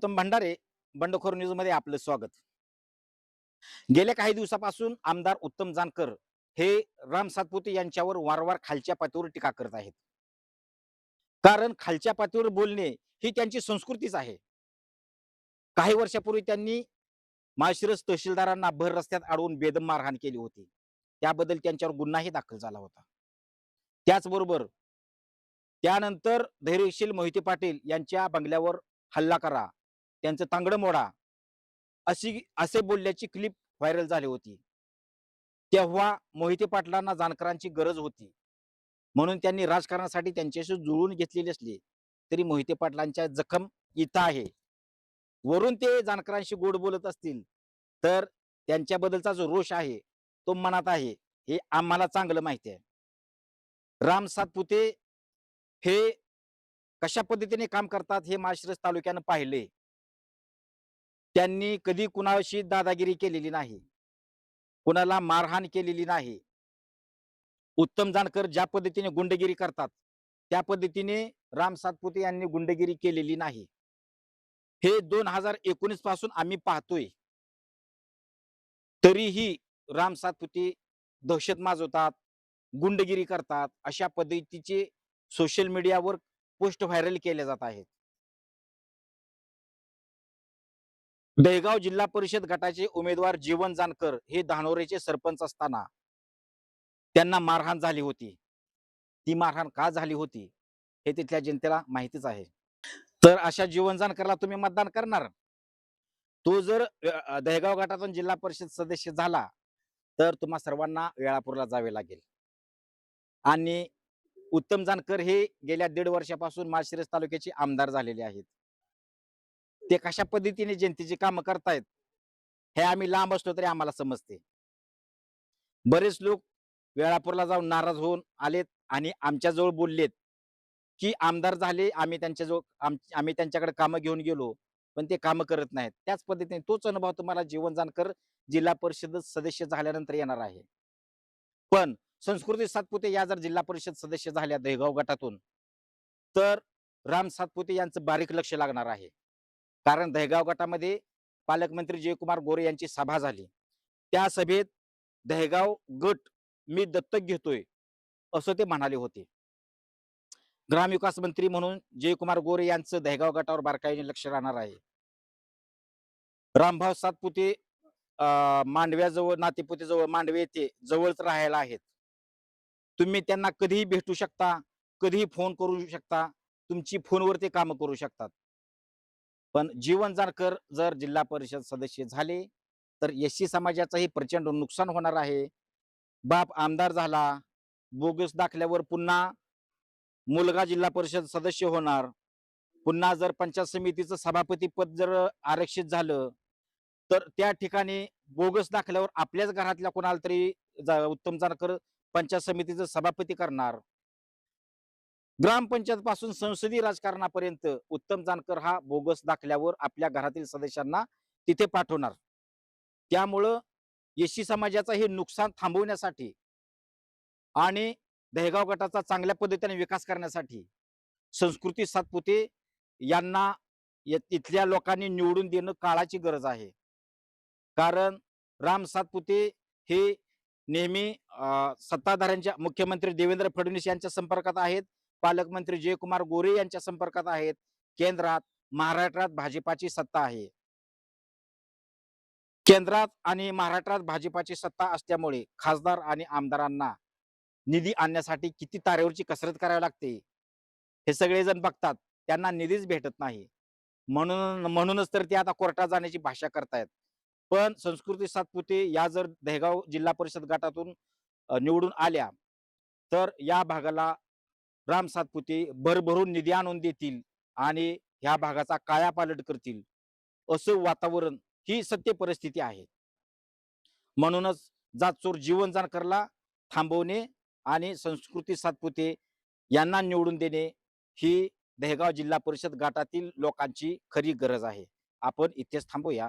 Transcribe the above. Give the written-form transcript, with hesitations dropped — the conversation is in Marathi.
गौतम भंडारे, बंडखोर न्यूज मध्ये आपलं स्वागत। गेल्या काही दिवसापासून आमदार उत्तम जानकर हे राम सातपुते यांच्यावर वारंवार खालच्या पातळीवर टीका करत आहेत। कारण खालच्या पातळीवर बोलणे ही त्यांची संस्कृतीच आहे। काही वर्षापूर्वी त्यांनी माळशिरस तहसीलदारांना भर रस्त्यात अडवून बेदम मारहाण केली होती। त्याबद्दल त्यांच्यावर गुन्हाही दाखल झाला होता। त्याचबरोबर त्यानंतर धैर्यशील मोहिते पाटील यांच्या बंगल्यावर हल्ला करा, त्यांचं तांगडं मोडा असे बोलल्याची क्लिप व्हायरल झाली होती। तेव्हा मोहिते पाटलांना जानकरांची गरज होती, म्हणून त्यांनी राजकारणासाठी त्यांच्याशी जुळवून घेतलेली असली तरी मोहिते पाटलांच्या जखम इथं आहे। वरून ते जानकरांशी गोड बोलत असतील तर त्यांच्याबद्दलचा जो रोष आहे तो मनात आहे, हे आम्हाला चांगलं माहिती आहे। राम सातपुते हे कशा पद्धतीने काम करतात हे माळशिरस तालुक्यानं पाहिले। त्यांनी कधी कुणाशी दादागिरी केलेली नाही, कुणाला मारहाण केलेली नाही। उत्तम जानकर ज्या पद्धतीने गुंडगिरी करतात त्या पद्धतीने राम सातपुते यांनी गुंडगिरी केलेली नाही। हे 2019 पासून आम्ही पाहतोय, तरीही राम सातपुते दहशत माजवतात, गुंडगिरी करतात, अशा पद्धतीचे सोशल मीडियावर पोस्ट व्हायरल केले जात आहेत। दहेगाव जिल्हा परिषद गटाचे उमेदवार जीवन जानकर हे धानोरेचे सरपंच असताना त्यांना मारहाण झाली होती। ती मारहाण का झाली होती हे तिथल्या जनतेला माहितीच आहे। तर अशा जीवन जानकरला तुम्ही मतदान करणार? तो जर दहेगाव गटातून जिल्हा परिषद सदस्य झाला तर तुम्हा सर्वांना वेळापूरला जावे लागेल। आणि उत्तम जानकर हे गेल्या 1.5 वर्षापासून माळशिरस तालुक्याचे आमदार झालेले आहेत। ते कशा पद्धतीने जनतेची कामं करतायत हे आम्ही लांब असलो तरी आम्हाला समजते। बरेच लोक वेळापूरला जाऊन नाराज होऊन आलेत आणि आमच्याजवळ बोललेत की आमदार झाले, आम्ही त्यांच्याकडे कामं घेऊन गेलो पण ते कामं करत नाहीत। त्याच पद्धतीने तोच अनुभव तुम्हाला जीवन जानकर जिल्हा परिषद सदस्य झाल्यानंतर येणार आहे। पण संस्कृती सातपुते या जर जिल्हा परिषद सदस्य झाल्या दहेगाव गटातून तर राम सातपुते यांचं बारीक लक्ष लागणार आहे। कारण दहेगाव गटामध्ये पालकमंत्री जयकुमार गोरे यांची सभा झाली। त्या सभेत दहेगाव गट मी दत्तक घेतोय असं ते म्हणाले होते। ग्रामविकास मंत्री म्हणून जयकुमार गोरे यांचं दहेगाव गटावर बारकाईने लक्ष राहणार आहे। रामभाऊ सातपुते मांडव्याजवळ नातेपुतेजवळ मांडवे येथे जवळच राहायला आहेत। तुम्ही त्यांना कधीही भेटू शकता, कधीही फोन करू शकता, तुमची फोनवर ते काम करू शकतात। पण जीवन जानकर जर जिल्हा परिषद सदस्य झाले तर एससी समाजाचंही प्रचंड नुकसान होणार आहे। बाप आमदार झाला, बोगस दाखल्यावर पुन्हा मुलगा जिल्हा परिषद सदस्य होणार, पुन्हा जर पंचायत समितीचं सभापती पद जर आरक्षित झालं तर त्या ठिकाणी बोगस दाखल्यावर आपल्याच घरातल्या कोणाला तरी उत्तम जानकर पंचायत समितीचं सभापती करणार। ग्रामपंचायत पासून संसदीय राजकारणापर्यंत उत्तम जानकर हा बोगस दाखल्यावर आपल्या घरातील सदस्यांना तिथे पाठवणार। त्यामुळं एससी समाजाचा हे नुकसान थांबवण्यासाठी आणि दहेगाव गटाचा चांगल्या पद्धतीने विकास करण्यासाठी संस्कृती सातपुते यांना इथल्या लोकांनी निवडून देणं काळाची गरज आहे। कारण राम सातपुते हे नेहमी सत्ताधाऱ्यांच्या मुख्यमंत्री देवेंद्र फडणवीस यांच्या संपर्कात आहेत, पालकमंत्री जयकुमार गोरे यांच्या संपर्कात आहेत। केंद्रात महाराष्ट्रात भाजपाची सत्ता आहे। केंद्रात आणि महाराष्ट्रात भाजपाची सत्ता असल्यामुळे खासदार आणि आमदारांना निधी आणण्यासाठी किती तारेवरची कसरत करावी लागते हे सगळेजण बघतात। त्यांना निधीच भेटत नाही, म्हणूनच तर ते आता कोर्टात जाण्याची भाषा करतायत। पण संस्कृती सातपुते या जर दहेगाव जिल्हा परिषद गटातून निवडून आल्या तर या भागाला राम सातपुते भरभरून निधी आणून देतील आणि ह्या भागाचा कायापालट करतील असं वातावरण, ही सत्य परिस्थिती आहे। म्हणूनच जातचोर जीवन जानकरला थांबवणे आणि संस्कृती सातपुते यांना निवडून देणे ही दहेगाव जिल्हा परिषद गटातील लोकांची खरी गरज आहे। आपण इथेच थांबूया।